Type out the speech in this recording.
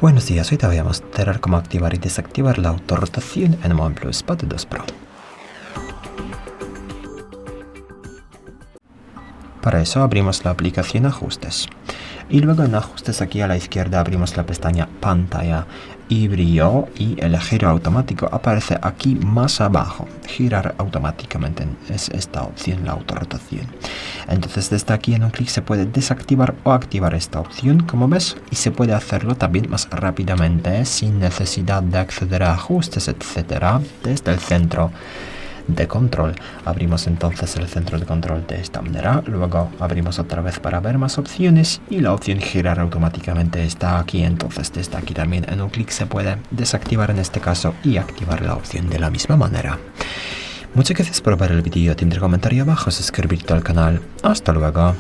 Buenos días, hoy te voy a mostrar cómo activar y desactivar la autorrotación en OnePlus Pad 2 Pro. Para eso abrimos la aplicación Ajustes y luego en Ajustes aquí a la izquierda abrimos la pestaña Pantalla y brillo, y el giro automático aparece aquí más abajo. Girar automáticamente es esta opción, la autorrotación. Entonces desde aquí en un clic se puede desactivar o activar esta opción, como ves, y se puede hacerlo también más rápidamente sin necesidad de acceder a ajustes, etcétera, desde el centro de control. Abrimos entonces el centro de control de esta manera, luego abrimos otra vez para ver más opciones y la opción girar automáticamente está aquí. Entonces desde aquí también en un clic se puede desactivar en este caso y activar la opción de la misma manera. Muchas gracias por ver el vídeo, tendré comentario abajo, suscribirte al canal. Hasta luego.